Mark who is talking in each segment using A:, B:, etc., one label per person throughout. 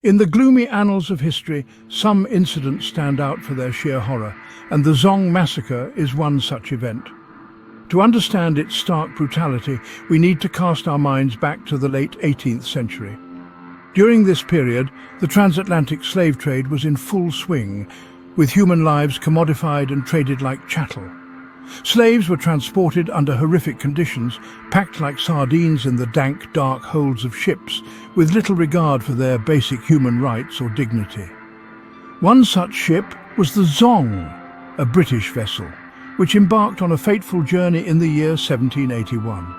A: In the gloomy annals of history, some incidents stand out for their sheer horror, and the Zong Massacre is one such event. To understand its stark brutality, we need to cast our minds back to the late 18th century. During this period, the transatlantic slave trade was in full swing, with human lives commodified and traded like chattel. Slaves were transported under horrific conditions, packed like sardines in the dank, dark holds of ships, with little regard for their basic human rights or dignity. One such ship was the Zong, a British vessel, which embarked on a fateful journey in the year 1781.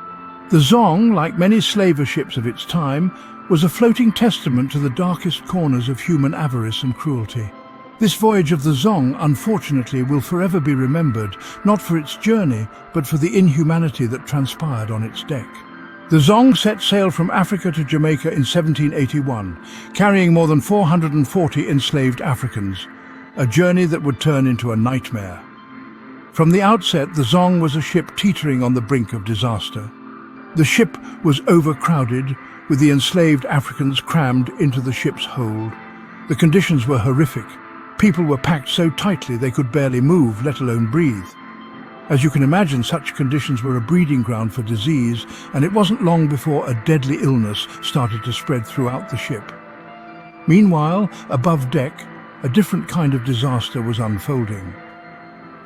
A: The Zong, like many slaver ships of its time, was a floating testament to the darkest corners of human avarice and cruelty. This voyage of the Zong, unfortunately, will forever be remembered, not for its journey, but for the inhumanity that transpired on its deck. The Zong set sail from Africa to Jamaica in 1781, carrying more than 440 enslaved Africans, a journey that would turn into a nightmare. From the outset, the Zong was a ship teetering on the brink of disaster. The ship was overcrowded, with the enslaved Africans crammed into the ship's hold. The conditions were horrific. People were packed so tightly they could barely move, let alone breathe. As you can imagine, such conditions were a breeding ground for disease, and it wasn't long before a deadly illness started to spread throughout the ship. Meanwhile, above deck, a different kind of disaster was unfolding.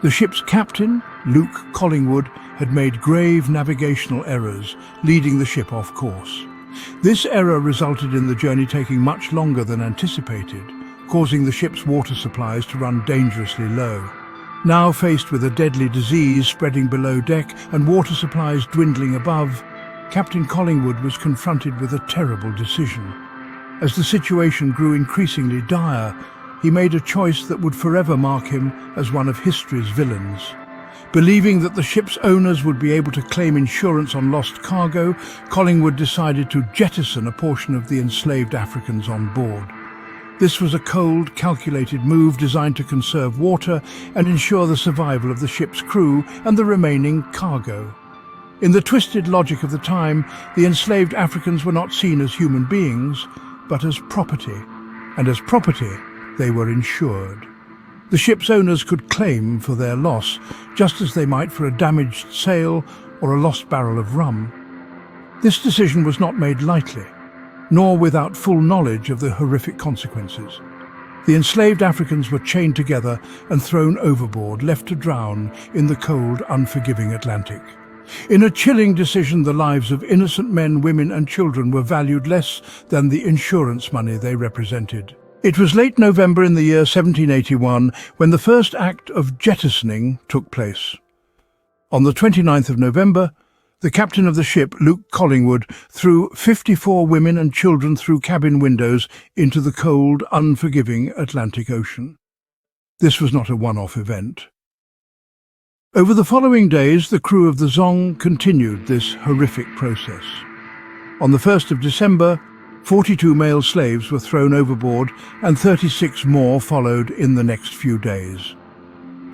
A: The ship's captain, Luke Collingwood, had made grave navigational errors, leading the ship off course. This error resulted in the journey taking much longer than anticipated, causing the ship's water supplies to run dangerously low. Now faced with a deadly disease spreading below deck and water supplies dwindling above, Captain Collingwood was confronted with a terrible decision. As the situation grew increasingly dire, he made a choice that would forever mark him as one of history's villains. Believing that the ship's owners would be able to claim insurance on lost cargo, Collingwood decided to jettison a portion of the enslaved Africans on board. This was a cold, calculated move designed to conserve water and ensure the survival of the ship's crew and the remaining cargo. In the twisted logic of the time, the enslaved Africans were not seen as human beings, but as property, and as property, they were insured. The ship's owners could claim for their loss, just as they might for a damaged sail or a lost barrel of rum. This decision was not made lightly, nor without full knowledge of the horrific consequences. The enslaved Africans were chained together and thrown overboard, left to drown in the cold, unforgiving Atlantic. In a chilling decision, the lives of innocent men, women and children were valued less than the insurance money they represented. It was late November in the year 1781 when the first act of jettisoning took place. On the 29th of November, the captain of the ship, Luke Collingwood, threw 54 women and children through cabin windows into the cold, unforgiving Atlantic Ocean. This was not a one-off event. Over the following days, the crew of the Zong continued this horrific process. On the 1st of December, 42 male slaves were thrown overboard and 36 more followed in the next few days.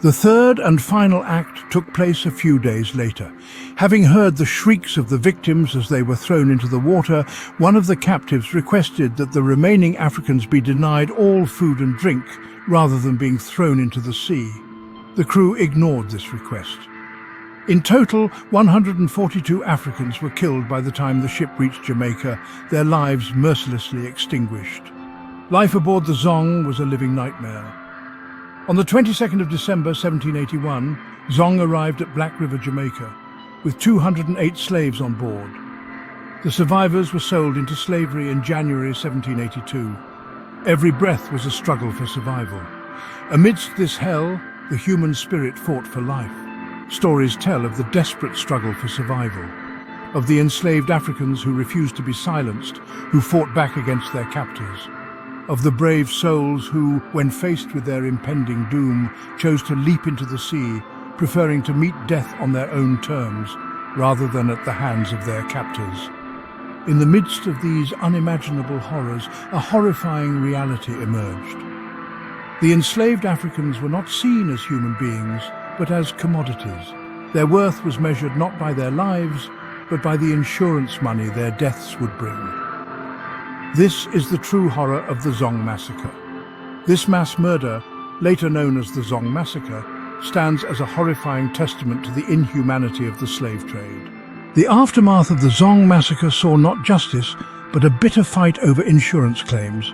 A: The third and final act took place a few days later. Having heard the shrieks of the victims as they were thrown into the water, one of the captives requested that the remaining Africans be denied all food and drink rather than being thrown into the sea. The crew ignored this request. In total, 142 Africans were killed by the time the ship reached Jamaica, their lives mercilessly extinguished. Life aboard the Zong was a living nightmare. On the 22nd of December 1781, Zong arrived at Black River, Jamaica, with 208 slaves on board. The survivors were sold into slavery in January 1782. Every breath was a struggle for survival. Amidst this hell, the human spirit fought for life. Stories tell of the desperate struggle for survival, of the enslaved Africans who refused to be silenced, who fought back against their captors, of the brave souls who, when faced with their impending doom, chose to leap into the sea, preferring to meet death on their own terms, rather than at the hands of their captors. In the midst of these unimaginable horrors, a horrifying reality emerged. The enslaved Africans were not seen as human beings, but as commodities. Their worth was measured not by their lives, but by the insurance money their deaths would bring. This is the true horror of the Zong Massacre. This mass murder, later known as the Zong Massacre, stands as a horrifying testament to the inhumanity of the slave trade. The aftermath of the Zong Massacre saw not justice, but a bitter fight over insurance claims.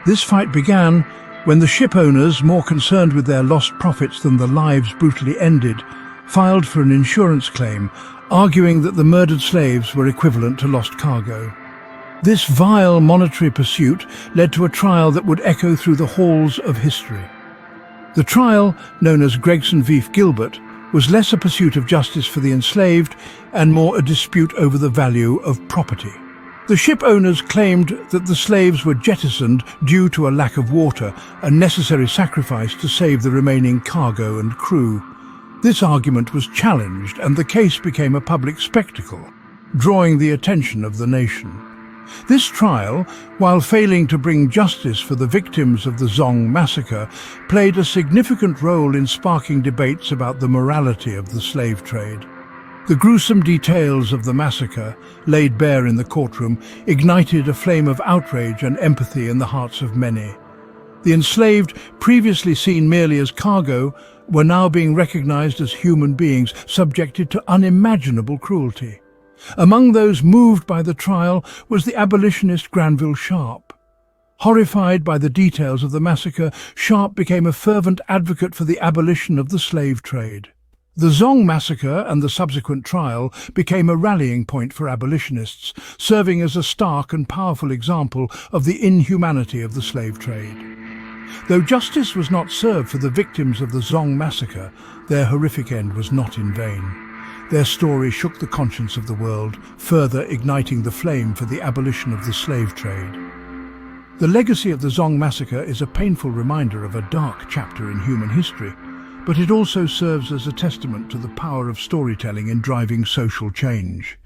A: This fight began when the ship owners, more concerned with their lost profits than the lives brutally ended, filed for an insurance claim, arguing that the murdered slaves were equivalent to lost cargo. This vile monetary pursuit led to a trial that would echo through the halls of history. The trial, known as Gregson v. Gilbert, was less a pursuit of justice for the enslaved and more a dispute over the value of property. The ship owners claimed that the slaves were jettisoned due to a lack of water, a necessary sacrifice to save the remaining cargo and crew. This argument was challenged and the case became a public spectacle, drawing the attention of the nation. This trial, while failing to bring justice for the victims of the Zong Massacre, played a significant role in sparking debates about the morality of the slave trade. The gruesome details of the massacre, laid bare in the courtroom, ignited a flame of outrage and empathy in the hearts of many. The enslaved, previously seen merely as cargo, were now being recognized as human beings subjected to unimaginable cruelty. Among those moved by the trial was the abolitionist Granville Sharp. Horrified by the details of the massacre, Sharp became a fervent advocate for the abolition of the slave trade. The Zong Massacre and the subsequent trial became a rallying point for abolitionists, serving as a stark and powerful example of the inhumanity of the slave trade. Though justice was not served for the victims of the Zong Massacre, their horrific end was not in vain. Their story shook the conscience of the world, further igniting the flame for the abolition of the slave trade. The legacy of the Zong Massacre is a painful reminder of a dark chapter in human history, but it also serves as a testament to the power of storytelling in driving social change.